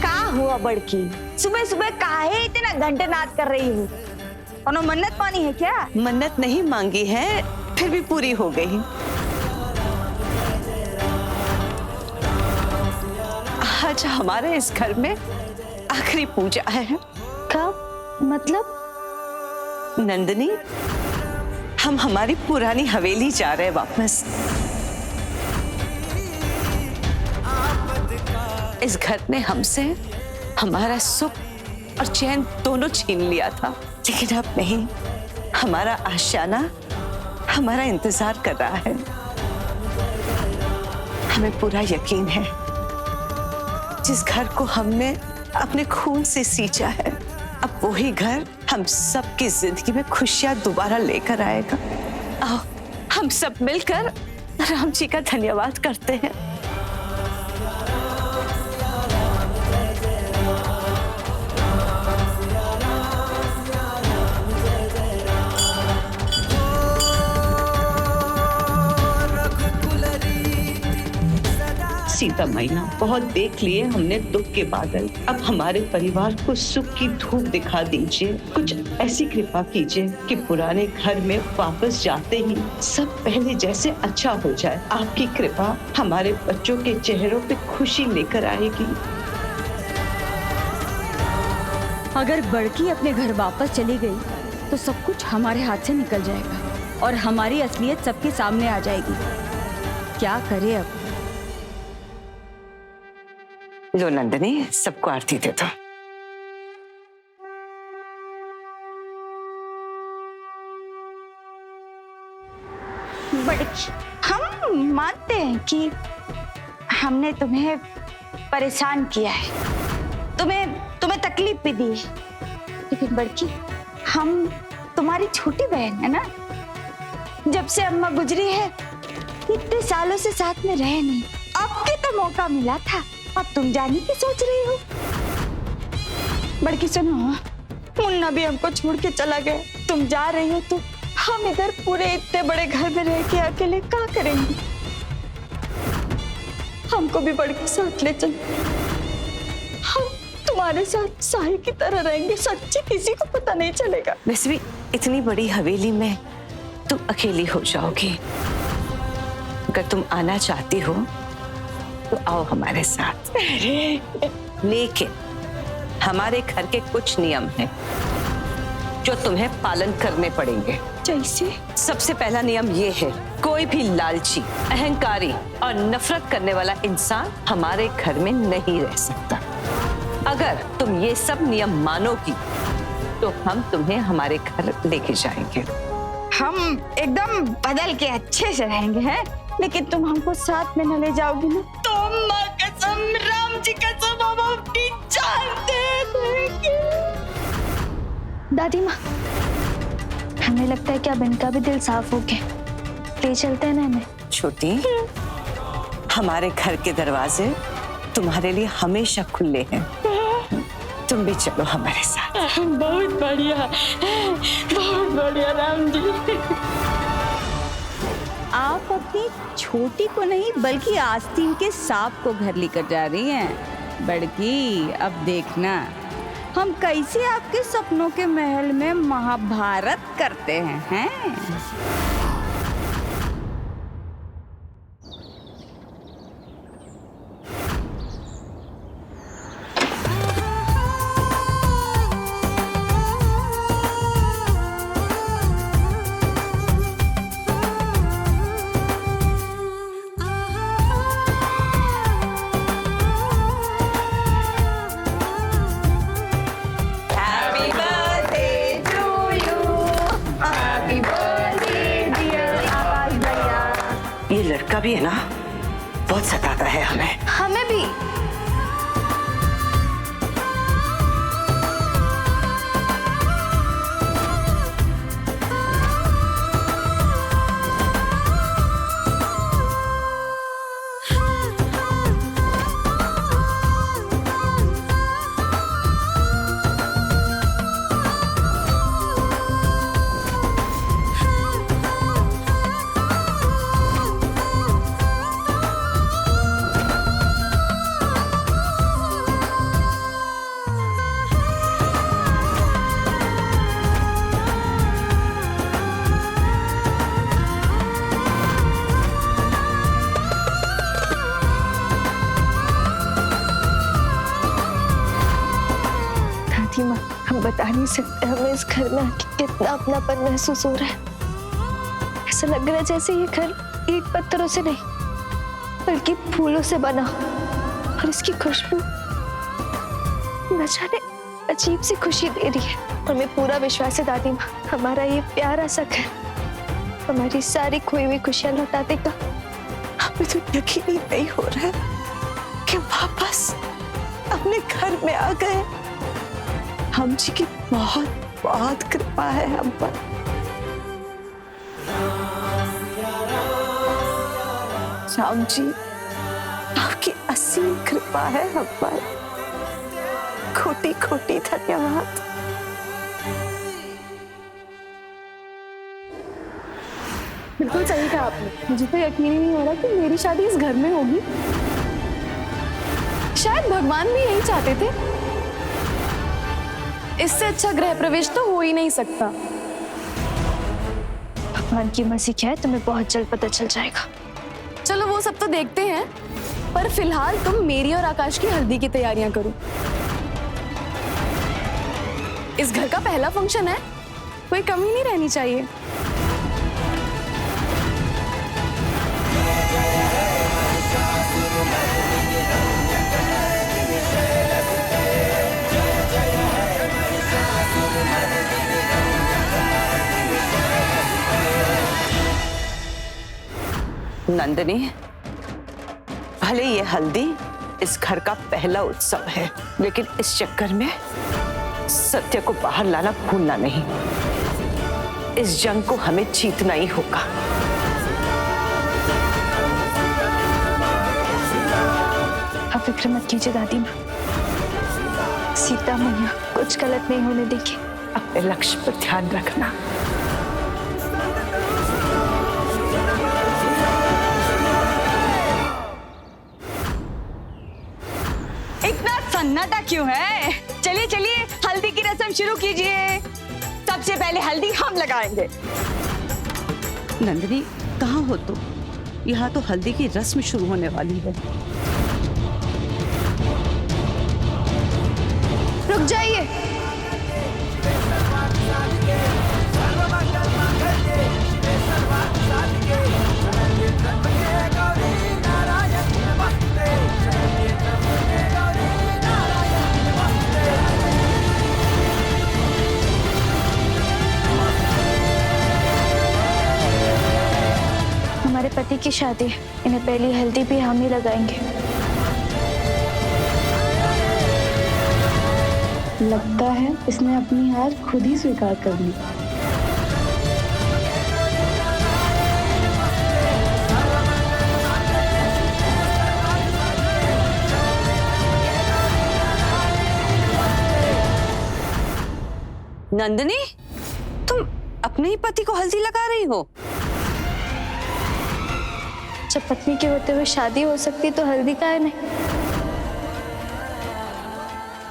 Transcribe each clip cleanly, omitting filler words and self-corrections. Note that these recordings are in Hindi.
का हुआ बड़की, सुबह सुबह काहे इतना घंटे नाद कर रही हूँ? कोनो मन्नत मानी है क्या? मन्नत नहीं मांगी है, फिर भी पूरी हो गई। आज हमारे इस घर में आखिरी पूजा है। कब? मतलब? नंदिनी, हम हमारी पुरानी हवेली जा रहे हैं वापस। इस घर ने हमसे हमारा सुख और चैन दोनों छीन लिया था, लेकिन अब नहीं। हमारा आशियाना हमारा इंतजार कर रहा है। हमें पूरा यकीन है, जिस घर को हमने अपने खून से सींचा है, अब वही घर हम सबकी जिंदगी में खुशियां दोबारा लेकर आएगा। आओ हम सब मिलकर राम जी का धन्यवाद करते हैं। सीता मैया, बहुत देख लिए हमने दुख के बादल, अब हमारे परिवार को सुख की धूप दिखा दीजिए। कुछ ऐसी कृपा कीजिए कि पुराने घर में वापस जाते ही सब पहले जैसे अच्छा हो जाए। आपकी कृपा हमारे बच्चों के चेहरों पे खुशी लेकर आएगी। अगर बड़की अपने घर वापस चली गई तो सब कुछ हमारे हाथ से निकल जाएगा और हमारी असलियत सबके सामने आ जाएगी। क्या करे अब? लो नंदिनी, सबको आरती दे दो। बड़की, हम मानते हैं कि हमने तुम्हें परेशान किया है, तुम्हें तकलीफ भी दी है, लेकिन बड़की, हम तुम्हारी छोटी बहन है ना। जब से अम्मा गुजरी है, इतने सालों से साथ में रहे नहीं, अब के तो मौका मिला था, अब तुम जाने की सोच रही हो। बड़की सुनो, मुन्ना भी हमको छोड़ के चला गया, तुम जा रही हो तो हम इधर पूरे इतने बड़े घर में रह के अकेले क्या करेंगे? हमको भी बड़की साथ ले चलो, हम तुम्हारे साथ साही की तरह रहेंगे, सच्ची किसी को पता नहीं चलेगा। वैसे भी इतनी बड़ी हवेली में तुम अकेली हो जाओगी। अगर तुम आना चाहती हो तो आओ हमारे साथ। लेकिन हमारे घर के कुछ नियम हैं जो तुम्हें पालन करने पड़ेंगे। जैसे? सबसे पहला नियम ये है, कोई भी लालची, अहंकारी और नफरत करने वाला इंसान हमारे घर में नहीं रह सकता। अगर तुम ये सब नियम मानोगी तो हम तुम्हें हमारे घर लेके जाएंगे। हम एकदम बदल के अच्छे से रहेंगे, हैं? लेकिन तुम हमको साथ में न ले जाओगी ना तो माँ कसम, राम जी कसम, हम अपनी जान दे देंगे। दादी माँ, हमें लगता है कि अब इनका भी दिल साफ हो गया, ले चलते हैं ना इन्हें। छोटी, हमारे घर के दरवाजे तुम्हारे लिए हमेशा खुले हैं, तुम भी चलो हमारे साथ। बहुत बढ़िया राम जी। आप अपनी छोटी को नहीं बल्कि आस्तीन के सांप को घर लेकर जा रही हैं। बड़की, अब देखना हम कैसे आपके सपनों के महल में महाभारत करते हैं? ये लड़का भी है ना, बहुत सताता है हमें। हमें भी। माँ, हम बता नहीं सकते हमें इस घर में आके कितना अपनापन महसूस हो रहा है। ऐसा लग रहा है जैसे ये घर ईंट पत्थरों से नहीं बल्कि फूलों से बना, और इसकी खुशबू न जाने अजीब सी खुशी दे रही है। हमें पूरा विश्वास है दादी माँ, हमारा ये प्यारा सा घर हमारी सारी खोई हुई खुशियां लौटा देगा। हमें तो यकीन ही नहीं हो रहा है कि वापस अपने घर में आ गए। हम जी की बहुत बहुत कृपा है हम पर। श्याम जी, आपकी असीम कृपा है हम पर। खोटी खोटी धन्यवाद। बिल्कुल सही कहा आपने। मुझे तो यकीन ही नहीं हो रहा कि मेरी शादी इस घर में होगी। शायद भगवान भी यही चाहते थे। इससे अच्छा गृह प्रवेश तो हो ही नहीं सकता। भगवान की मर्जी क्या है तुम्हें बहुत जल्द पता चल जाएगा। चलो वो सब तो देखते हैं, पर फिलहाल तुम मेरी और आकाश की हल्दी की तैयारियां करो। इस घर का पहला फंक्शन है, कोई कमी नहीं रहनी चाहिए। नंदिनी, भले ये हल्दी इस घर का पहला उत्सव है, लेकिन इस चक्कर में सत्य को बाहर लाना भूलना नहीं। इस जंग को हमें जीतना ही होगा। आप फिक्र मत कीजिए दादी माँ, सीता मैया कुछ गलत नहीं होने देगी। अपने लक्ष्य पर ध्यान रखना। इतना सन्नाटा क्यों है? चलिए चलिए हल्दी की रस्म शुरू कीजिए। सबसे पहले हल्दी हम लगाएंगे। नंदिनी, कहाँ हो तुम? यहाँ तो हल्दी की रस्म शुरू होने वाली है। रुक जाइए। हमारे पति की शादी है, इन्हें पहली हल्दी भी हम ही लगाएंगे। लगता है इसने अपनी हार खुद ही स्वीकार कर ली। नंदिनी, तुम अपने ही पति को हल्दी लगा रही हो? जब पत्नी के होते हुए शादी हो सकती तो हल्दी का है नहीं,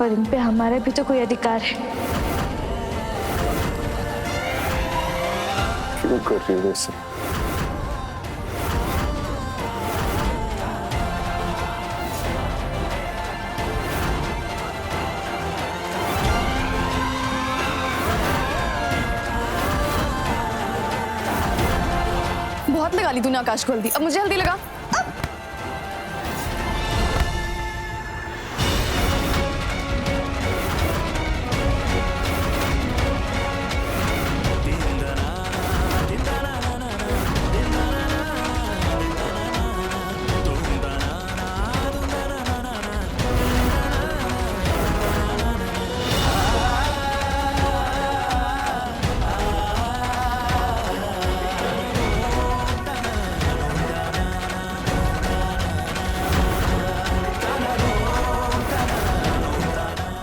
और इन पे हमारा भी तो कोई अधिकार है। क्यों कर रही हो सब? बहुत लगा ली तूने आकाश को हल्दी, अब मुझे हल्दी लगा।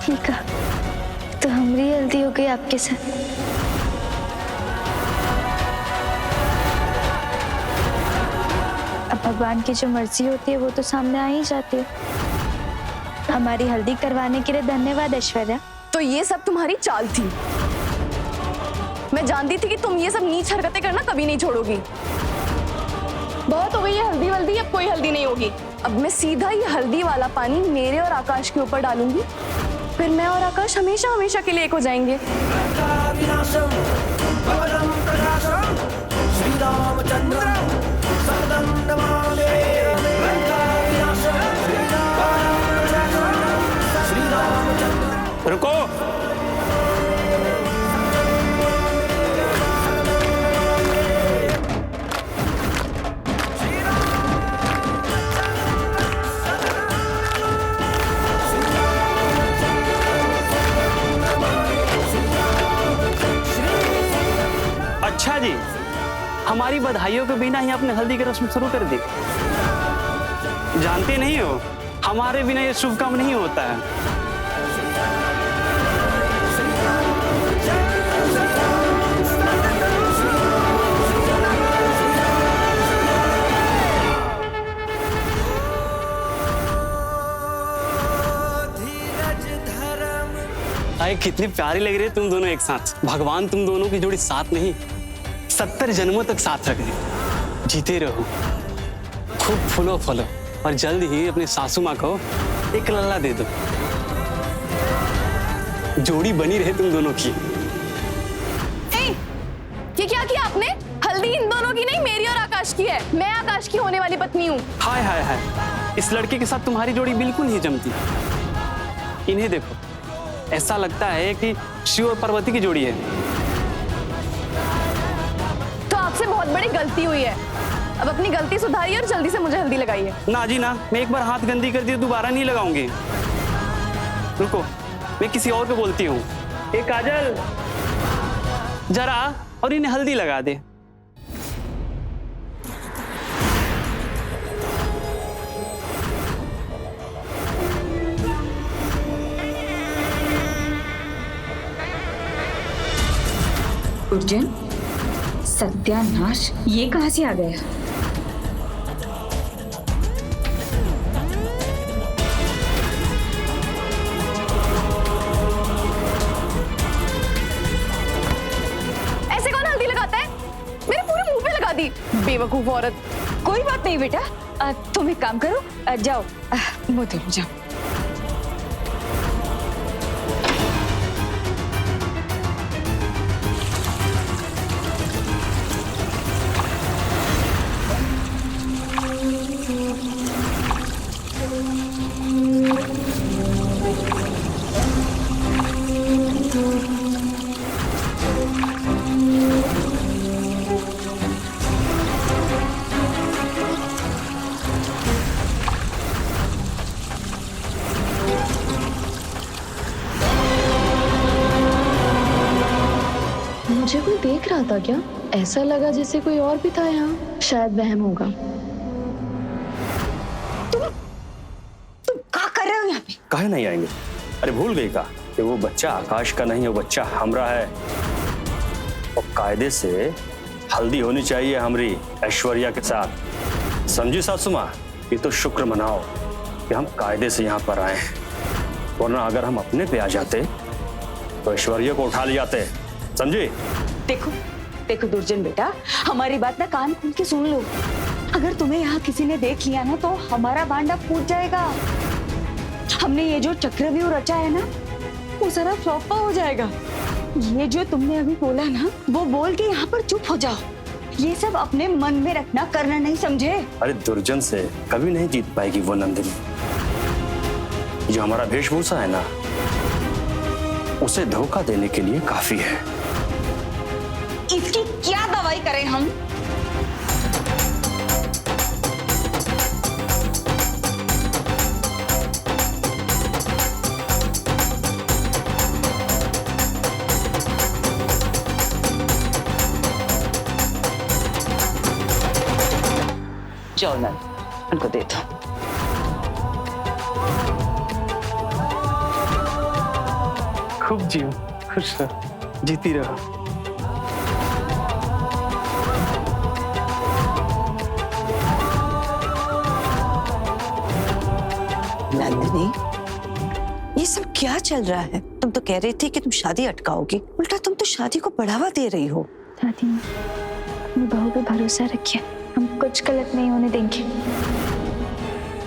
ठीक है, तो हमारी हल्दी हो गई आपके साथ। अब भगवान की जो मर्जी होती है वो तो सामने आ ही जाती है। हमारी हल्दी करवाने के लिए धन्यवाद ऐश्वर्या। तो ये सब तुम्हारी चाल थी। मैं जानती थी कि तुम ये सब नीच हरकतें करना कभी नहीं छोड़ोगी। बहुत हो गई है हल्दी वल्दी, अब कोई हल्दी नहीं होगी। अब मैं सीधा ये हल्दी वाला पानी मेरे और आकाश के ऊपर डालूंगी, फिर फिर मैं और आकाश हमेशा हमेशा के लिए एक हो जाएंगे। रुको। अच्छा जी, हमारी बधाइयों के बिना ही आपने हल्दी की रस्म शुरू कर दी। जानते नहीं हो, हमारे बिना ये शुभ काम नहीं होता है। आए कितनी प्यारी लग रही है तुम दोनों एक साथ। भगवान तुम दोनों की जोड़ी साथ नहीं 70 जन्मों तक साथ रखे। जीते रहो, खूब फूलो फलो, और जल्द ही अपने सासू माँ को एक लल्ला दे दो। जोड़ी बनी रहे तुम दोनों की। ये क्या किया आपने? हल्दी इन दोनों की नहीं, मेरी और आकाश की है। मैं आकाश की होने वाली पत्नी हूँ। हाय हाय हाय, इस लड़के के साथ तुम्हारी जोड़ी बिल्कुल नहीं जमती। इन्हें देखो, ऐसा लगता है कि शिव और पार्वती की जोड़ी है। तो आपसे बहुत बड़ी गलती हुई है। अब अपनी गलती सुधारिए और जल्दी से मुझे हल्दी लगाइए। ना जी ना, मैं एक बार हाथ गंदी कर दी दोबारा नहीं लगाऊंगी। रुको, मैं किसी और को बोलती हूँ। ए काजल, जरा और इन्हें हल्दी लगा दे। अर्जुन, सत्यानाश, ये कहाँ से आ गया? ऐसे कौन हल्दी लगाता है? मेरे पूरे मुंह पे लगा दी, बेवकूफ औरत। कोई बात नहीं बेटा, तुम एक काम करो, जाओ मुंह धो जाओ। मुझे कोई देख रहा था क्या? ऐसा लगा जैसे कोई और भी था यहाँ। शायद वहम होगा। तुम क्या कर रहे हो यहाँ पे? काहे नहीं आएंगे? अरे भूल गई का कि वो बच्चा आकाश का नहीं है, वो बच्चा हमरा है। और कायदे से हल्दी होनी चाहिए हमारी ऐश्वर्या के साथ। समझी सासू माँ? ये तो शुक्र मनाओ कि हम कायदे से यहाँ पर आए हैं, वरना अगर हम अपने पे आ जाते तो ऐश्वर्या को उठा ले जाते। समझी? देखो देखो दुर्जन बेटा, हमारी बात ना कान खोल के सुन लो। अगर तुम्हें यहाँ किसी ने देख लिया ना तो हमारा भांडा फूट जाएगा। हमने ये जो चक्रव्यूह रचा है ना, वो सारा फ्लॉप हो जाएगा। ये जो तुमने अभी बोला ना, वो बोल के यहाँ पर चुप हो जाओ। ये सब अपने मन में रखना, करना नहीं, समझे? अरे दुर्जन से कभी नहीं जीत पाएगी वो नंदिनी। जो हमारा वेशभूषा है ना, उसे धोखा देने के लिए काफी है। इसकी क्या दवाई करें हम? जाओ ना, उनको दे दो। खूब जियो, खुश रहो, जीती रहो। नंदिनी, ये सब क्या चल रहा है? तुम तो कह रही थी कि तुम शादी अटकाओगी, उल्टा तुम तो शादी को बढ़ावा दे रही हो। दादी, अपनी बहू पे भरोसा रखिए, हम कुछ गलत नहीं होने देंगे।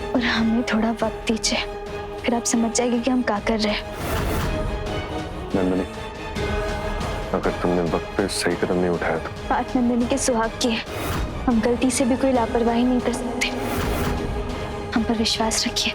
और हमें थोड़ा वक्त दीजिए, फिर आप समझ जाएंगे कि हम क्या कर रहे हैं। नंदिनी, अगर तुमने वक्त पे सही कदम नहीं उठाया तो बात नंदिनी के सुहाग की है। हम गलती से भी कोई लापरवाही नहीं कर सकते। हम पर विश्वास रखिए।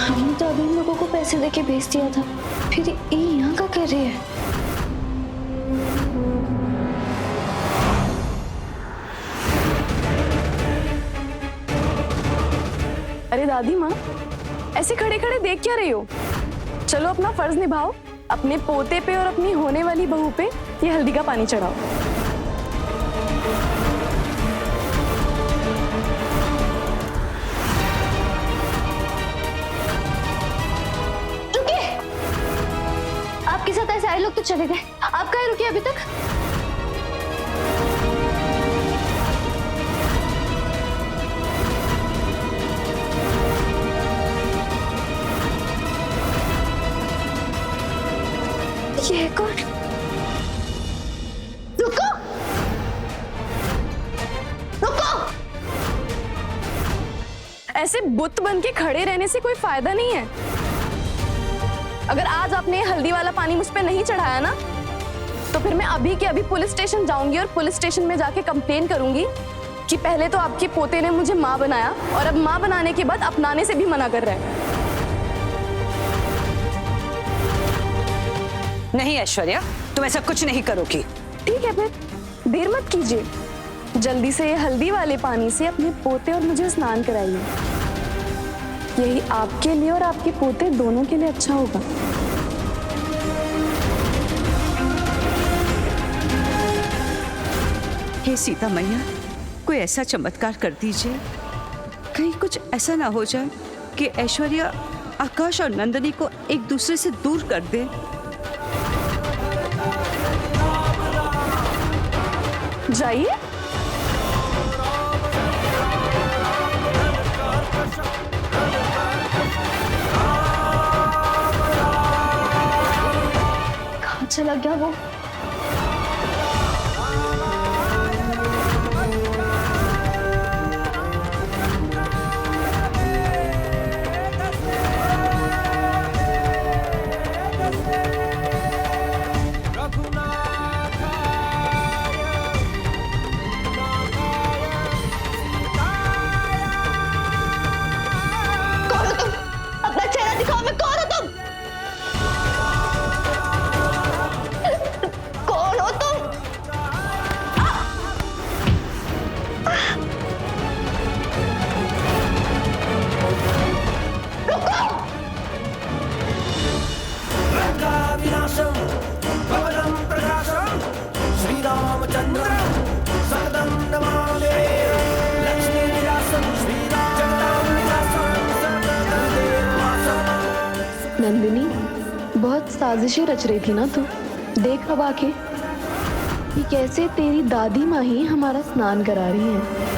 हमने तो अभी इन लोगों को पैसे देके भेज दिया था, फिर ये यहाँ का कर रही है। अरे दादी माँ, ऐसे खड़े खड़े देख क्या रही हो? चलो अपना फर्ज निभाओ, अपने पोते पे और अपनी होने वाली बहू पे ये हल्दी का पानी चढ़ाओ। रुकिए, आपके साथ ऐसे आए लोग तो चले गए, आप कहाँ रुके अभी तक? ये है कौन? रुको, रुको! ऐसे बुत बन के खड़े रहने से कोई फायदा नहीं है। अगर आज आपने हल्दी वाला पानी मुझ पे नहीं चढ़ाया ना, तो फिर मैं अभी के अभी पुलिस स्टेशन जाऊंगी और पुलिस स्टेशन में जाके कंप्लेन करूंगी कि पहले तो आपके पोते ने मुझे माँ बनाया और अब माँ बनाने के बाद अपनाने से भी मना कर रहा है। नहीं ऐश्वर्या, तुम ऐसा कुछ नहीं करोगी। ठीक है, फिर देर मत कीजिए, जल्दी से ये हल्दी वाले पानी से अपने पोते और मुझे स्नान कराइए। यही आपके लिए और आपके पोते दोनों के लिए अच्छा होगा। हे सीता मैया, कोई ऐसा चमत्कार कर दीजिए, कहीं कुछ ऐसा ना हो जाए कि ऐश्वर्या आकाश और नंदिनी को एक दूसरे से दूर कर दे। जाइए। कहाँ चला गया वो? कौन हो तुम? अपना चेहरा दिखाओ, मैं कौन हो तुम? कौन हो तुम? विनाशम भवनं प्रकाशम श्रीरामचंद्र सदं नमामि लक्ष्मी विलासम श्रीराम नंदिनी, बहुत साजिशें रच रही थी ना तू। देख अब आके कि कैसे तेरी दादी माँ ही हमारा स्नान करा रही है।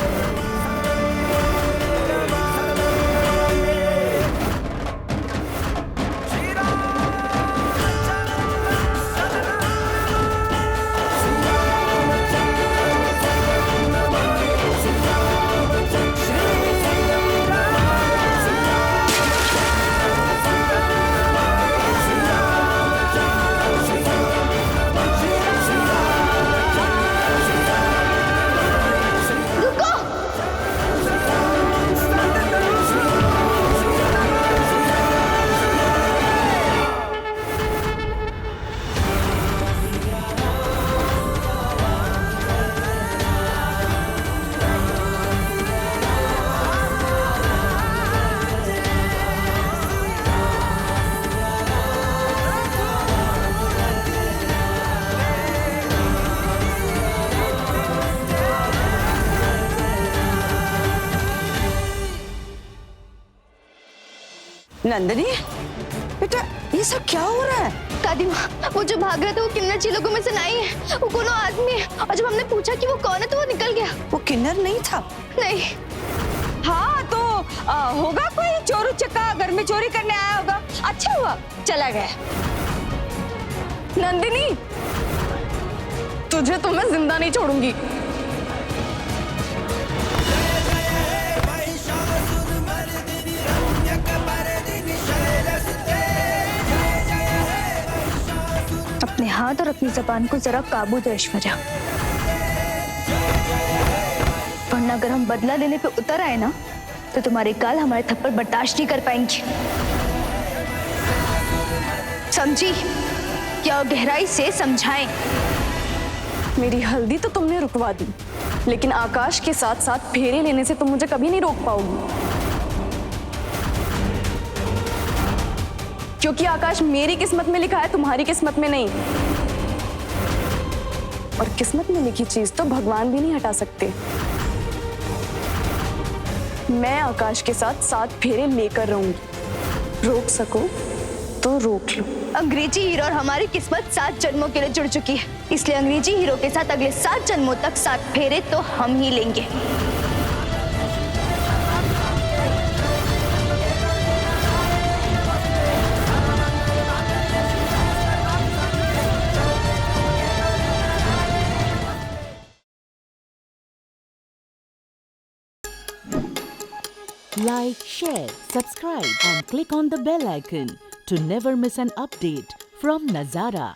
नंदिनी, बेटा ये सब क्या हो रहा है? दादी माँ, वो जो भाग रहा था वो किन्नर चीलों में से नहीं है, वो कोनो आदमी है। और जब हमने पूछा कि वो कौन है तो वो निकल गया। वो किन्नर नहीं था? नहीं। हाँ तो होगा कोई चोर उचक्का घर में चोरी करने आया होगा। अच्छा हुआ चला गया। नंदिनी, तुझे तो मैं जिंदा नहीं छोड़ूंगी। अपने हाथ और अपनी जबान को जरा काबू दो ऐश्वर्या, वरना अगर हम बदला लेने पे उतर आए ना तो तुम्हारे गाल हमारे थप्पड़ बर्दाश्त नहीं कर पाएंगे। समझी? क्या गहराई से समझाएं? मेरी हल्दी तो तुमने रुकवा दी, लेकिन आकाश के साथ साथ फेरे लेने से तुम मुझे कभी नहीं रोक पाओगी, क्योंकि आकाश मेरी किस्मत में लिखा है, तुम्हारी किस्मत में नहीं। और किस्मत में लिखी चीज तो भगवान भी नहीं हटा सकते। मैं आकाश के साथ 7 फेरे लेकर रहूंगी। रोक सको तो रोक लो। अंग्रेजी हीरो और हमारी किस्मत 7 जन्मों के लिए जुड़ चुकी है, इसलिए अंग्रेजी हीरो के साथ अगले 7 जन्मों तक 7 फेरे तो हम ही लेंगे। Like, share, subscribe and click on the bell icon to never miss an update from Nazara.